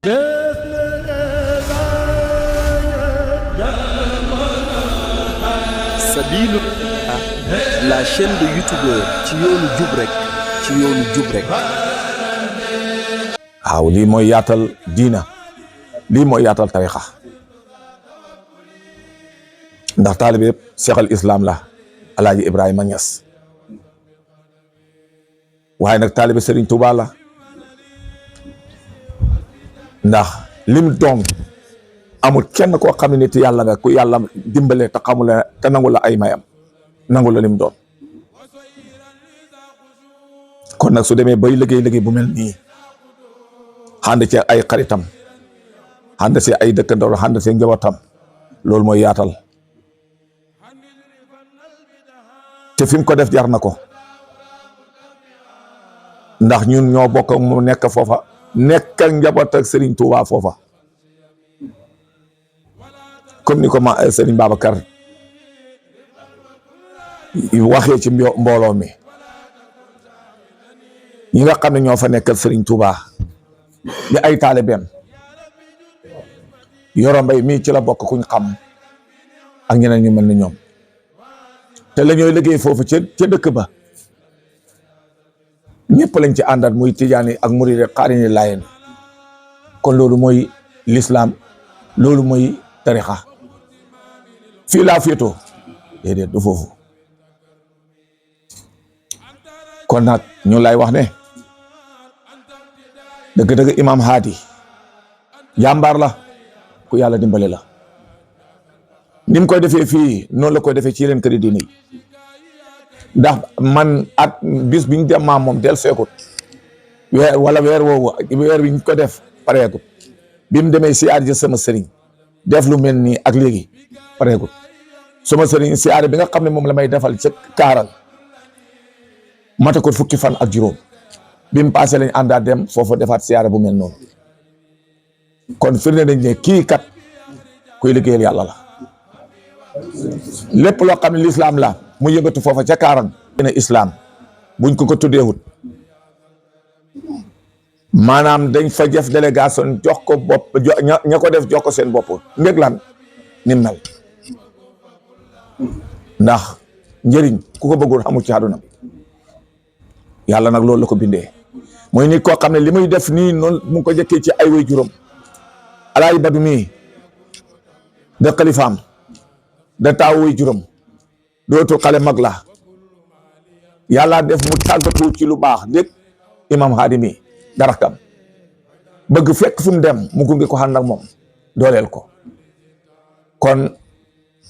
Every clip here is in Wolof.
Sabilu la chaîne de youtubeur ci yoonu jub rek ci yoonu jub rek. waaw lii mooy yaatal diina lii mooy yaatal tarixa ndax taalibe yëpp Cheikh al Islam la Alaaji Ibrahima Niass waaye nag taalibe Serigne Touba la ndax lim doon amul kenn koo xam ne nit yàlla nga ku yàlla dimbale te xamul te nangu la ay mayam nangu la lim doon kon nag su demee bay liggéey bu mel nii ànd ci ay xaritam ànd ci ay dëkkandoor ànd ci njabootam loolu mooy yaatal te fi mu ko def jar na ko ndax ñun ñoo bokk mu nekk foofa nekk ak njaboot ak Serigne Touba foofa comme ni ko ma Serigne Babacar waxee ci mbooloo mi ñi nga xam ne ñoo fa nekkal Serigne Touba di ay taalibeem Yoro Mbaye mii ci la bokk kuñ xam ak ñeneen ñu mel ni ñoom te la ñooy liggéey foofu ca dëkk ba ñëpp lañ ci àndat muy tijaani ak murid xaarini laayeen kon loolu mooy l'islam loolu mooy tarixa fii laa féetoo déedéet du foofu kon nag ñu lay wax ne dëgg-dëgg imam Hadi jàmbaar la ku yàlla dimbale la ni mu koy defee fii noonu la koy defee ci yeneen këri diine yi ndax man at bis biñ dem maam moom del seekut weer wala weer woowu weer biñ ko def pareegut bi mu demee siyaar ji sama sëriñ def lu mel nii ak léegi pareegut sama sëriñ siyaar bi nga xam ne moom la may defal ca kaaral mata ko fukki fan ak juróom bi mu passé lañ àndaat dem foofu defaat siyaare bu mel noonu kon firnde nañ ne kii kat kuy liggéeyal yàlla la lépp loo xam ne l'islam la mu yëngatu foofa ca Kaarang ne islam buñ ko tuddeewut maanaam dañ fa def délégation jox ko bopp ña ko def jox ko seen bopp ndég lan ni mel ndax njëriñ ku ko bëggul xamul ci àdduna yàlla nag loolu la ko bindee mooy nit koo xam ne li muy def nii noonu mu ngi ko jëkkee ci ay way juróom Alaaji Badu mii da xalifaam da taaw way juróom dootul xale mag la yàlla def mu tàggatu ci lu baax dégg imam Hadi mi darakam bëgg fekk fu mu dem mu gunge ko ànd ak moom dooleel ko kon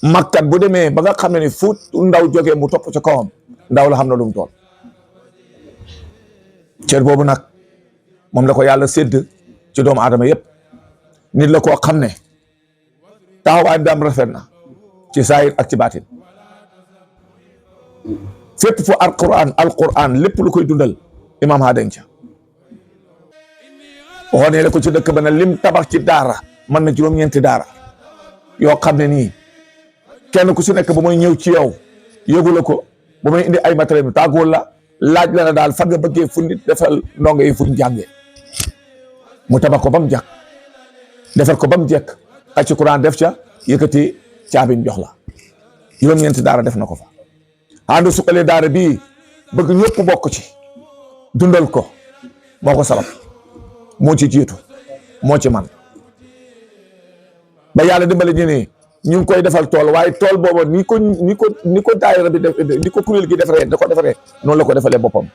makkat bu demee ba nga xam ne ni fu ndaw jógee mu topp ci kawam ndaw la xam na lu mu toll cër boobu nag moom la ko yàlla sédd ci doomu aadama yëpp nit la koo xam ne taxawaay ndam rafet na ci saayir ak ci baatin fépp fu alquran lépp lu koy dundal imam Hadi ca waxoon ne la ko ci dëkk ba ne lim tabax ci daara mën na juróom-ñeenti daara yoo xam ne nii kenn ku si nekk ba muy ñëw ci yow yëgu la ko ba muy indi ay matériel bi tàgguwul la laaj la na daal fan nga bëggee fu nit defal ndongo yi fuñ jàngee mu tabax ko ba mu jàkk defal ko ba mu jekk xacc Quran def ca yëkkati caabiñ jox la juróom-ñeenti daara def na ko fa ànd suqalee daara bii bëgg ñëpp bokk ci dundal ko moo ko sabab moo ci jiitu moo ci man ba yàlla dimbale ñu ne ñu ngi koy defal tool waaye tool boobu ni ko daayira bi def ni ko kuréel gi defaree da ko defaree noonu la ko defalee boppam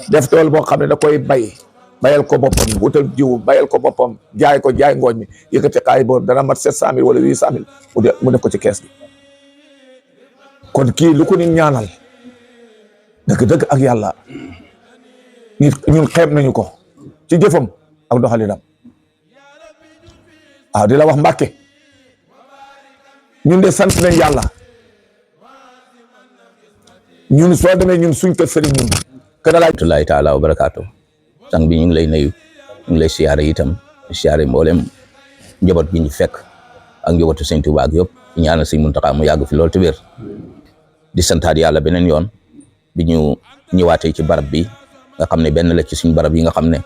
def tool boo xam ne da koy bayal ko boppam wutal jiw bayal ko boppam jaay ngooñ mi yëkkati xaay boobu dana mat 700 000 wala 800 000 mu def ko ci kees gi kon kii lu ko nit ñaanal dëgg ak yàlla ñun xeeb nañu ko ci jëfam ak doxalinam waaw di la wax Mbàkke ñun de sant nañ yàlla ñun soo demee ñun suñ kër sëriñ ñun kana laay rahmatullahi taala wa barakaatu sang bi ñu ngi lay nuyu ñu ngi lay siyaare itam siyaare mboolem njaboot gi ñu fekk ak njabootu Sëñ Tuubaa ak yëpp ñu ñaanal Sëñ Muntaxa mu yàgg fi loolu te wér di santaat yàlla beneen yoon bi ñu ñëwaatee ci barab bi nga xam ne benn la ci suñ barab yi nga xam ne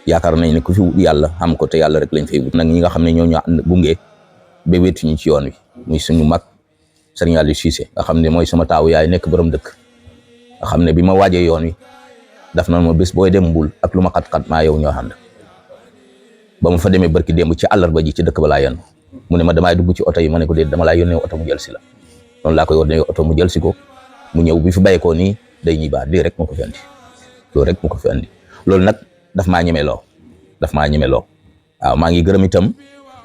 yaakaar nañ ne ku fi wut yàlla xam ko te yàlla rek lañ fay wut nag ñi nga xam ne ñoo ñu ànd gunge ba wéetuñu ci yoon wi muy suñu mag Serigne Aliou Cissé nga xam ne mooy sama taawu yaay nekk borom dëkk nga xam ne bi ma waajee yoon wi daf na ma bés booy dem Mbul ak lu ma xat-xat maa yow ñoo ànd ba ma fa demee barki démb ci àllarba ji ci dëkk ba laa yenn mu ne ma damay dugg ci oto yi ma ne ko déet dama laa yónnee oto mu jël si la noonu laa ko yónnee oto mu jël si ko mu ñëw bi fi bàyyeekoo nii day ñibbaat lii rek moo ko fi andi loolu rek moo ko fi andi loolu nag daf maa ñemeloo waaw maa ngi gërëm itam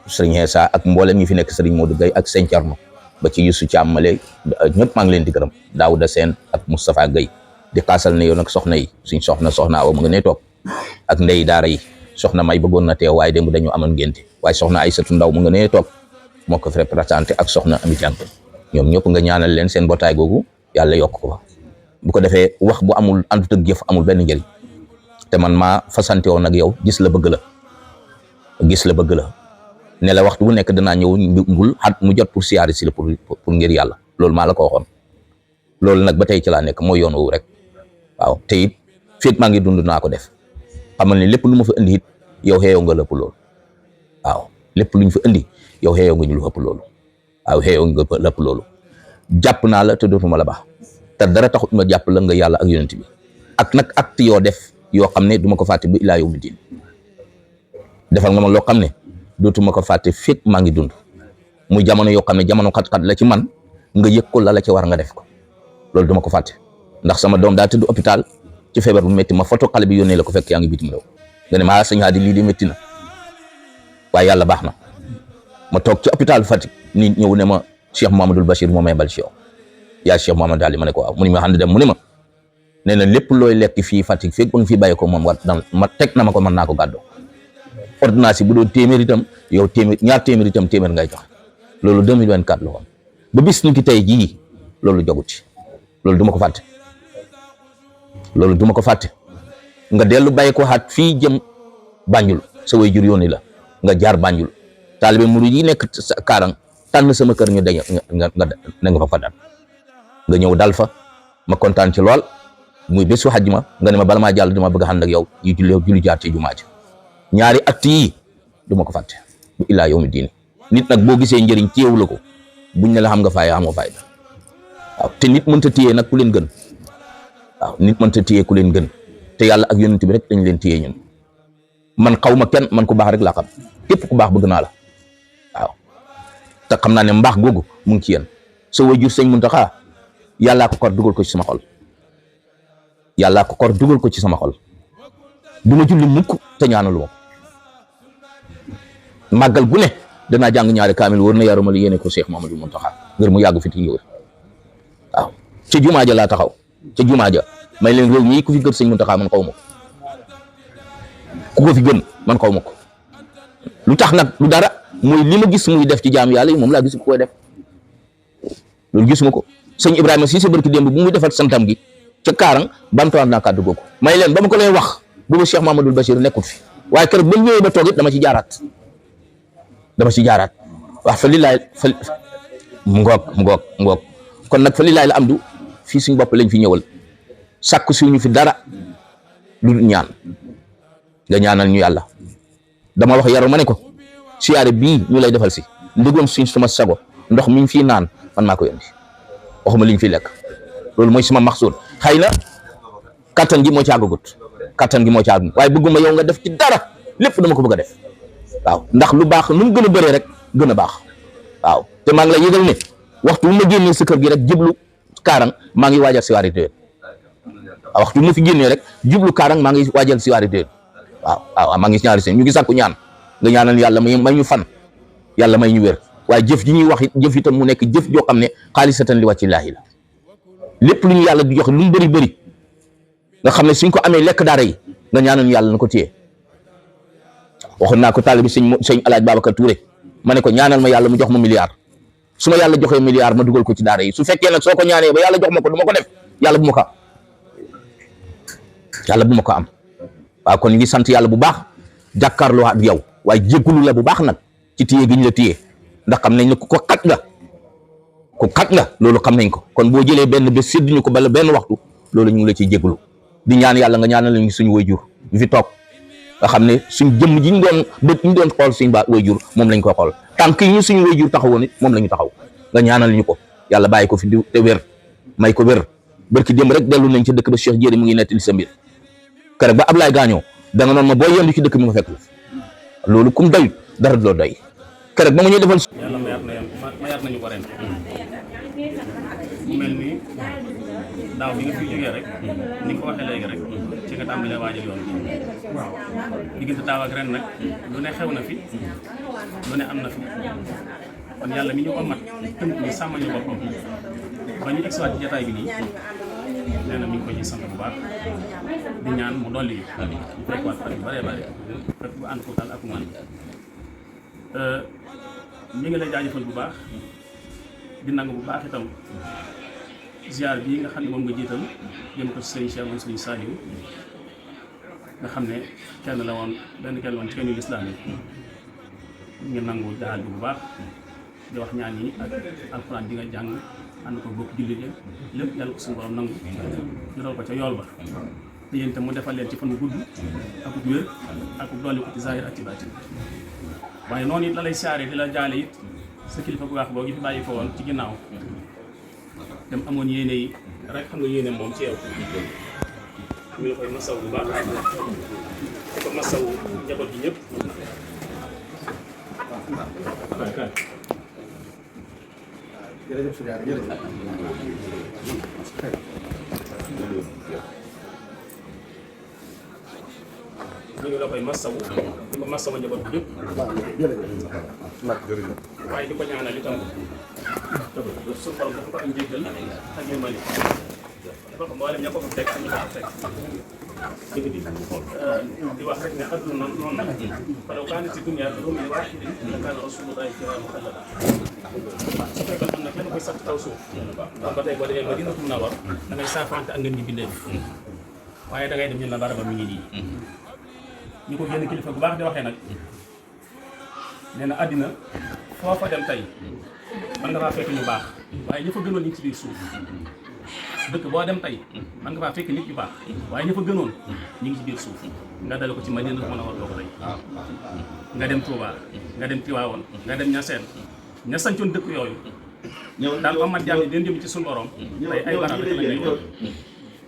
Serigne Hessa ak mboolem ñi fi nekk Serigne Modou Gueye ak Sëñ Thierno ba ci Youssou Thiam Male ñëpp maa ngi leen di gërëm Daouda Sène ak Moustapha Gueye di xaasal ne yow nag soxna yi suñ soxna awa mu nga ne toog ak ndey daara yi soxna may bëggoon na teew waaye démb dañu amoon ngénte waaye soxna Aïssatou Ndaw mu nga ne toog moo ko fi représenté ak soxna Ami Diank ñoom ñëpp nga ñaanal leen seen mbootaay googu yàlla yokk ko bu ko defee wax bu amul àndut ak jëf amul benn njëriñ te man maa fasante woon ak yow gis la bëgg la ne la waxtu bu nekk danaa ñëw Mbul at mu jot pour siyaare si la pour ngir yàlla loolu maa la ko waxoon loolu nag ba tey ci laa nekk mooy yoon woowu rek waaw te it féet maa ngi dund naa ko def xamal ne lépp lu ma fa indi it yow xeeyoo nga lépp loolu waaw lépp lu ñu fa indi yow xeeyoo nga ñu lu ëpp loolu waaw xeeyoo nga lépp loolu jàpp naa la te dootuma la baax te dara taxut ma jàpp la nga yàlla ak yonent bi ak nag acte yoo def yoo xam ne duma ko fàtte bi ilaa yawmi diin defal nga ma loo xam ne dootuma ko fàtte fekk maa ngi dund muy jamono yoo xam ne jamono xat-xat la ci man nga yëg ko la ci war nga def ko loolu duma ko fàtte ndax sama doom daa tëdd hôpital ci feebar bu métti ma photo xale bi yónnee la ko fekk yaa ngi bitim réew nga ne maa sëñ Hadi lii di métti na waaye yàlla baax na ma toog ci hôpital Fatick nit ñëw ne ma Cheikh Mouhamadoul Bachir moo may bal ci yow yaa Cheikh Mouhamadou Ali ma ne ko waaw mu ni ma xam ne dem mu ne ma nee na lépp looy lekk fii Fatick fekk ba nga fii bàyyi ko moom war ma teg na ma ko mën naa ko gàddoo ordonnance bu doon téeméer itam yow ñaar téeméer itam téeméer ngay joxe loolu 2024 la woon ba bis ni ki tey jii loolu jogut ci loolu duma ko fàtte nga dellu bàyyi ko xaat fii jëm Banjul sa way jur yónni la nga jaar Banjul taalibe murid yi nekk Kaarang tànn sama kër ñu dañ nga fa dal nga ñëw dal fa ma kontaan ci lool muy bésu xaj ma nga ne ma bala maa jàll dama bëgg a ànd ak yow ñu julli jaar ci jumaa ji ñaari at yi du ma ko fàtte bu illaa yawmi diini nit nag boo gisee njëriñ téyewu la ko buñ ne la xam nga fayda amoo fayda waaw te nit mënta téye nag ku leen gën waaw nit mënta téye ku leen gën te yàlla ak yonent bi rek dañ leen téye ñun man xaw ma kenn man ku baax rek laa xam képp ku baax bëgg naa la waaw te xam naa ne mbaax googu mu ngi ci yéen sa wajur sëñ Muntaxa yàllaa ko kor dugal ko ci sama xol du ma julli mukk te ñaanalu ma ko màggal gu ne danaa jàng ñaari kaamil wër na yaruma li yéene ko Cheikh Mouhamadoul Mountakha ngir mu yàgg fi ti ñëwër waaw ca jumaa ja laa taxaw ca jumaa ja may leen réew mi ku fi gën sëñ Mountakha man xaw ma ko ku ko fi gën man xaw ma ko lu tax nag lu dara mooy li ma gis muy def ci jaam yàlla yi moom laa gis ku koy def loolu gisuma ko sëñ Ibrahima Cissé barki démb bu muy defal santam gi ca Kaarang bamtuwaat naa kàddu googu may leen ba ma ko leen wax boobu Cheikh Mouhamadoul Bachir nekkul fi waaye keroog ba ñëwee ba toog it dama ci jaaraat wax fa lilaay fa mu ngoog kon nag fa lilaay la am du fii suñu bopp lañ fi ñëwal sàkku suñu fi dara lu ñaan nga ñaanal ñu yàlla dama wax yaru ma ne ko siyaare bii ñu lay defal si ndigam suñ suma sago ndox miñ fii naan man maa ko yónni waxuma liñ fi lekk loolu mooy suma maxsuud xëy na kattan gi moo ci àggagut waaye bëgguma yow nga def ci dara lépp dama ko bëgg a def waaw ndax lu baax nu mu gën a bëree rek gën a baax waaw te maa ngi lay yëgal ne waxtu bu ma génnee sa kër gi rek jublu Kaarang maa ngi waajal siwaari déwén waaw waxtu bu ma fi génnee rek jublu Kaarang maa ngi waajal siwaari déwén waaw maa ngi ñaari seen ñu ngi sàkku ñaan nga ñaanal yàlla may ñu fan yàlla may ñu wér waaye jëf ji ñuy wax it jëf itam mu nekk jëf joo xam ne xaalisatan li wàcci laahi la lépp lu ñu yàlla di joxe lu mu bëri nga xam ne suñ ko amee lekk daara yi nga ñaanal yàlla na ko téye waxoon naa ko taalibi sëñ Alaaj Babacar Touré ma ne ko ñaanal ma yàlla mu jox ma milliard su ma yàlla joxee milliard ma dugal ko ci daara yi su fekkee nag soo ko ñaanee ba yàlla jox ma ko du ma ko def yàlla bu ma ko am waaw kon ñu ngi sant yàlla bu baax jàkkaarloo ak yow waaye jéggulu la bu baax nag ci téye gi ñu la téye ndax xam nañ ne ku xat nga loolu xam nañ ko kon boo jëlee benn bés sédduñu ko bala benn waxtu loolu ñu ngi la ciy jéggulu di ñaan yàlla nga ñaanal ñu suñu waajur ñu fi toog nga xam ne suñ jëmm ji ñu doon bët ñu doon xool suñ waajur moom lañ koy xool tànk yi ñu suñu waajur taxawoon it moom la ñu taxaw nga ñaanal ñu ko yàlla bàyyi ko fi di te wér may ko wér barki démb rek dellu nañ ci dëkk ba Cheikh Jéeri mu ngi nettali sa mbir keroog ba Ablaye gaañoo da nga noonu ma boo yendu ci dëkk bi nga fekk loolu kum doy dara loo doy keroog ba mu ñuy defal yàlla mayaat nañu ko ren mu mel ni daaw bi nga fi jógee rek ni nga ko waxee léegi rek ci nga tàmbalee waajal yoon bi waaw diggante daaw ak ren nag lu ne xew na fi lu ne am na fi kon yàlla mi ñu ko mat tënk ñu sàmmal ñu boppam ba ñu egsiwaat ci jataay bi nii nee na mi ngi ko ci sant bu baax di ñaan mu dolli yi ñu fekkwaat at yu bëree bëri fekk bu ànd ko tal ak man mi ngi lay jaajëfal bu baax di nangu bu baax itam ziar bii nga xam ne moom nga jiital jëm ko ci sëriñ Cheikh moom sëriñ Saliou nga xam ne kenn la woon benn kenn woon ci kenn lislaam yi ñu nangu jaal bi bu baax di wax ñaan yi ak alxuraan di nga jàng ànd ko bokk jullit yi lépp yàlla ko suñu borom nangu ñu dool ko ca yool ba te yéen itam mu defal leen ci fan gudd ak wér ak dolli ko ci zahir ak ci baatin waaye noonu it la lay siyaare di la jaale it sa kilifa bu baax boo gi fi bàyyi ko woon ci ginnaaw dem amoon yéene yi rek xam nga yéene moom ci yow ñu la koy masaw bu baax di ko masaw njaboot gi ñëpp ñu ngi la koy masawu di ko masawu njaboot bi yëpp waaye di ko ñaanal itam suñu borom dafa ko am njéggal ak yërmande dafa ko mboolem ña ko fa fekk ak ña ko fa fekk di wax rek ne adduna noonu nag falaw kaanat si dunya bi rajulin waahidin la kaana rasulullahi fiihaa muxalladan su fekkoon am na kenn koy sax taw suuf kon ba tey boo demee Madinatu Munawwara da ngay saafante ak ngeen ñi bindee waaye da ngay dem ñu la baraba mi ngi nii ñu ko génn kilifa bu baax di waxee nag nee na àddina foofa dem tey man nga faa fekk ñu baax waaye ña fa gënoon ñu ngi ci biir suuf dëkk boo dem tey man nga faa fekk nit ñu baax waaye ña fa gënoon ñu ngi ci biir suuf nga dale ko ci Madina mën a war doo ko tey nga dem Touba nga dem Tiwaawoon nga dem Ñaseen ña sancoon dëkk yooyu daal ba mat jàmm den jëm ci suñu borom tey ay barab rek lañ lay doon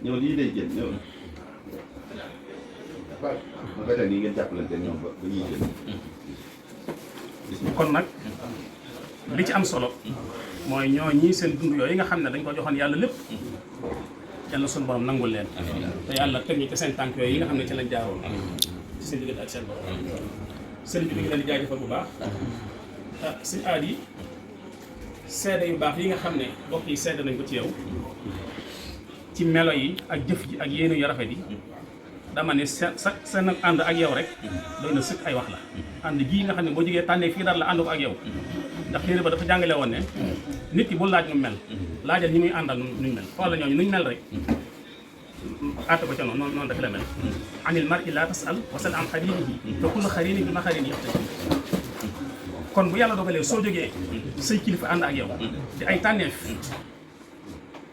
ñëw lii lay jël ñëw ba tey nii ngeen jàppalante ñoom ba ñuy jël kon nag li ci am solo mooy ñoo ñii seen dund yooyu nga xam ne dañ ko joxoon yàlla lépp yàlla suñu borom nangul leen te yàlla teg ñu ci seen tànk yooyu yi nga xam ne ci lañ jaaroon ci seen diggante ak seen borom sëriñ bi mi ngi leen di jaajëfal bu baax suñu aad yi seede yu baax yi nga xam ne mbokk yi seede nañ ko ci yow ci melo yi ak jëf ji ak yéene yu rafet yi dama ne seen ànd ak yow rek doy na sëkk ay wax la ànd gii nga xam ne boo jógee tànnee fii dara la ànd ko ak yow ndax téere ba dafa jàngale woon ne nit ki bu laaj nu mel laajal ñi muy àndal nuñ mel xool la ñooñu nuñ mel rek àtte ko ca noonu rek la mel anil mar'i la tasal wasal an xarinihi fa kullu xarini bi ma xarini yaxtaju kon bu yàlla dogalee soo jógee say kilifa ànd ak yow di ay tànneef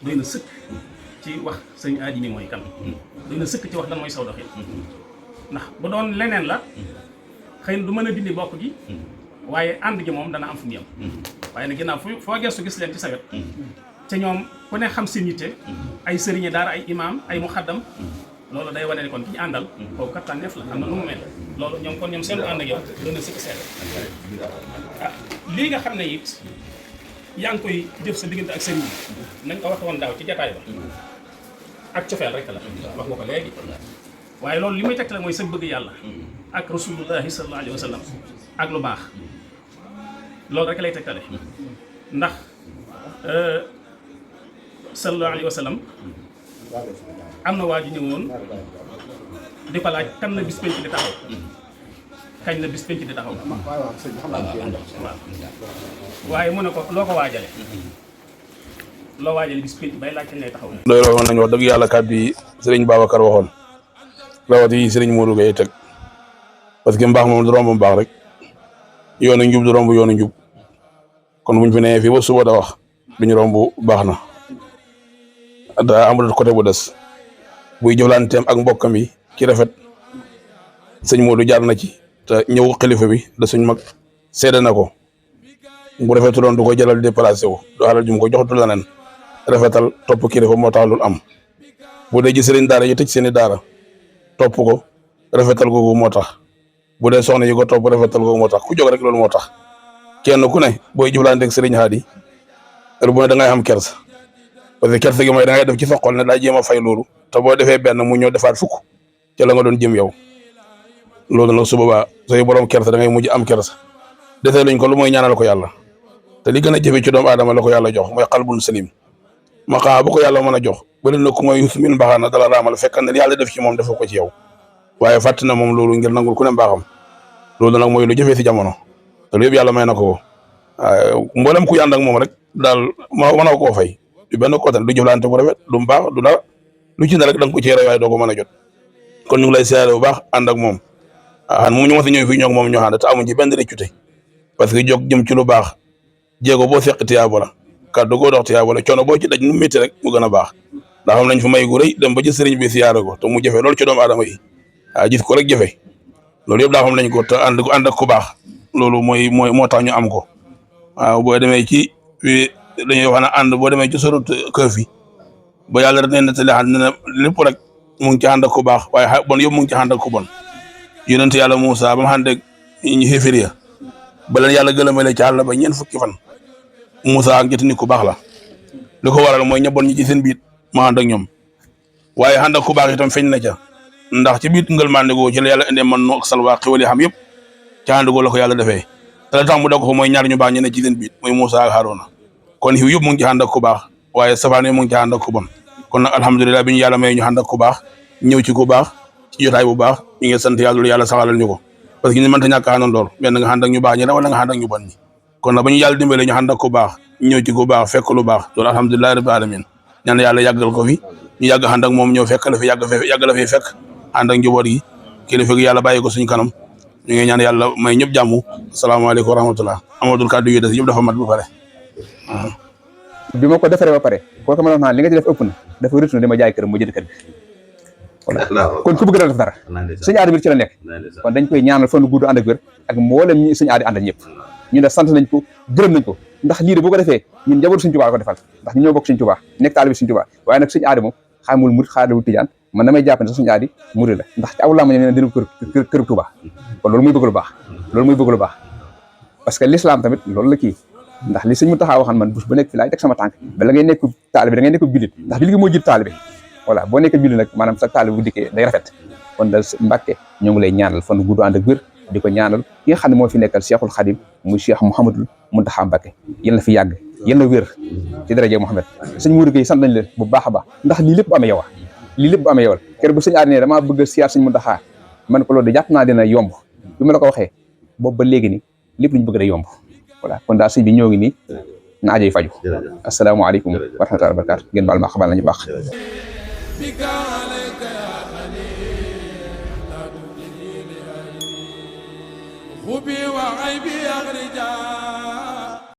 doy na sëkk ci wax sëñ aadi mi mooy kan doy na sëkk ci wax lan mooy saw doxin ndax bu doon leneen la xëy na du mën a dindi bokk gi waaye ànd gi moom dana am fu mu yem waaye nag ginnaaw foo gestu gis leen ci sa wet ca ñoom ku ne xam seen yitte ay sëriñe daara ay imaam ay muxaddam loolu day wane ne kon ki ñu àndal kooku kat tànneef la am na nu mu mel loolu ñoom seen ànd ak yow doon na sëkk seet ah lii nga xam ne it yaa ngi koy jëf sa diggante ak sëriñ bi nañ ko waxe woon daaw ci jataay ba ak cofeel rek la wax nga ko léegi waaye loolu li muy tegtale mooy sa bëgg yàlla ak rasulullahi sallallahu alayhi wa sallam ak lu baax loolu rek lay tegtale ndax sallallahu alayhi wa sallam am na waa ji ñëwoon di ko laaj kan la bis penc di taxaw kañ la bis penc di taxaw waaw waaye mu ne ko loo ko waajale loo waajale bis penc bay laaj kañ lay taxaw doy la woon nañu wax dëgg yàlla kàddu yi sëriñ Babacar waxoon rawati yi sëriñ Modou Gueye teg parce que mbaax moom du romb mbaax rek yoonu njub du romb yoonu njub kon buñ fi nee fii ba suba da wax duñu romb baax na daa amul côté bu des buy jëflanteem ak mbokkam yi ci rafet sëñ Modou jaar na ci te ñëw xalifa bi da suñ mag seede na ko bu rafetuloon du ko jëlal déplacé wu du xalal jum ko joxatu leneen rafetal topp kilifa moo tax loolu am bu dee ji sëriñ daara yi tëj seeni daara topp ko rafetal googu moo tax bu dee soxna yi ko topp rafetal googu moo tax ku jóg rek loolu moo tax kenn ku ne booy jëflanteeg sëriñ Hady heure bu ne da ngay am kersa parce que kersa gi mooy da ngay def ci sa xol ne daa jéem a fay loolu te boo defee benn mu ñëw defaat fukk ca la nga doon jëm yow loolu nag su boobaa sooy borom kersa da ngay mujj am kersa desee luñ ko lu mooy ñaanal ko yàlla te li gën a jafe ci doomu aadama la ko yàlla jox mooy xalbun salim ma xaa bu ko yàlla mën a jox bëri na ku mooy yusmil mbaxaana dala raamal fekk ne yàlla def ci moom defu ko ci yow waaye fàtt na moom loolu ngir nangul ku ne mbaaxam loolu nag mooy lu jafe si jamono te lu yëpp yàlla may na ko mboolem ku ànd ak moom rek daal mën a koo fay du benn côté du jëflante bu rafet du mbaax du dara lu ci ne rek da nga ko cee waaye doo ko mën a jot kon ñu ngi lay siyaare bu baax ànd ak moom moom ñu mos a ñëw fii ñoo moom ñoo ànd te amuñ ci benn rëccute parce que jóg jëm ci lu baax jéego boo seq tiyaabo la kàddu goo dox tiyaabo la coono boo ci daj nu métti rek mu gën a baax ndax xam nañ fa may gu rëy dem ba ci sëriñ bi siyaare ko te mu jafe loolu ci doomu aadama yi gis ko rek jafe loolu yëpp daa xam nañ ko te ànd ak ku baax loolu moo tax ñu am ko waaw boo demee ci dañuy wax ne ànd boo demee ci sorut këf yi ba yàlla rek ne nettali xam ne lépp rek mu ngi ci ànd ak ku baax waaye bon yëpp mu ngi ci ànd ak ku bon yonent yàlla Moussa ba mu ànd ak ñu xéefir ya ba leen yàlla gëlëmale ci àll ba ñeent fukki fan Moussa ak jëti ni ku baax la li ko waral mooy ñabon ñi ci seen biit ma ànd ak ñoom waaye ànd ak ku baax itam feeñ na ca ndax ci biit ngël mandegoo ci la yàlla indee man no ak salwa xéwal yi xam yëpp ca àndugoo la ko yàlla defee te la tax mu def ko fa mooy ñaar ñu baax ñu ne ci seen biit mooy Moussa ak Harouna kon xiw yëpp mu ngi ci ànd ak ku baax waaye safaan yi mu ngi ci ànd ak ku bon kon nag alhamdulilah bi ñu yàlla may ñu ànd ak ku baax ñëw ci ku baax ci jotaay bu baax ñu ngi sant yàlla yàlla saxalal ñu ko parce que ñu mënta ñàkk a àndoon lool benn nga ànd ak ñu baax ñi wala nga ànd ak ñu bon ñi kon nag ba ñu yàlla dimbale ñu ànd ak ku baax ñëw ci ku baax fekk lu baax loolu alhamdulilah rabbil alamin ñaan yàlla yàggal ko fi ñu yàgg ànd ak moom ñëw fekk la fi yàgg la fi fekk ànd ak njaboot gi kilifa gi yàlla bàyyi ko suñu kanam ñu ngi ñaan yàlla may ñëpp jàmm asalaamaaleykum wa rahmatullah amadul kàddu yi des yëpp dafa mat ba pare bi ma ko defaree ba pare kooku ma wax naa li nga ci def ëpp na dafa retourné dama jaay kër mu jënd kër bi voilà kon ku bëgg a def dara suñu aada bi ci la nekk kon dañ koy ñaanal fan gudd ànd ak wér ak mboolem ñi suñu aada àndal ñëpp ñu ne sant nañ ko gërëm nañ ko ndax lii de bu ko defee ñun njaboot suñu Tuubaa ko defal ndax ñu ñoo bokk suñu Tuubaa nekk taalibe suñu Tuubaa waaye nag suñu aada moom xamul murid xaadawul tijaan man damay jàpp ne sax suñu aadi murid la ndax ci aw laa ma ne dina kër Tuubaa kon loolu muy bëgg lu baax loolu muy bëgg lu baax parce que l'islam tamit loolu la kii ndax li sëñ mu taxaa waxan man bus bu nekk fi laay teg sama tànk bala ngay nekk taalibe da ngay nekk jullit ndax jullit gi moo jiit taalibe voilà boo nekkee jullit nag maanaam sa taalibe bu dikkee day rafet kon dal Mbàkke ñoo ngi lay ñaanal fan gudd ànd ak wér di ko ñaanal ki nga xam ne moo fi nekkal Cheikhul Khadim muy Cheikh Mouhamadul Mountakha Mbacké yal na fi yàgg yal na wér ci daraje Mouhamed sëñ Mourou Gueye sant nañ leen bu baax a baax ndax lii lépp bu amee yow lii lépp bu amee yow kër bu sëñ aar ne damaa bëgg a siyaar sëñ Mountakha man ko loolu de jàpp naa dina yomb bi ma la ko waxee boobu ba léegi ni lépp lu ñu bëgg da yomb voilà kon daal sëñ bi ñoo ngi nii na aajo yi faju asalaamaaleykum wa rahmatullahi wa barakatuh ngeen baal ma xabaar nañu baax خبي وعيبي أخرجا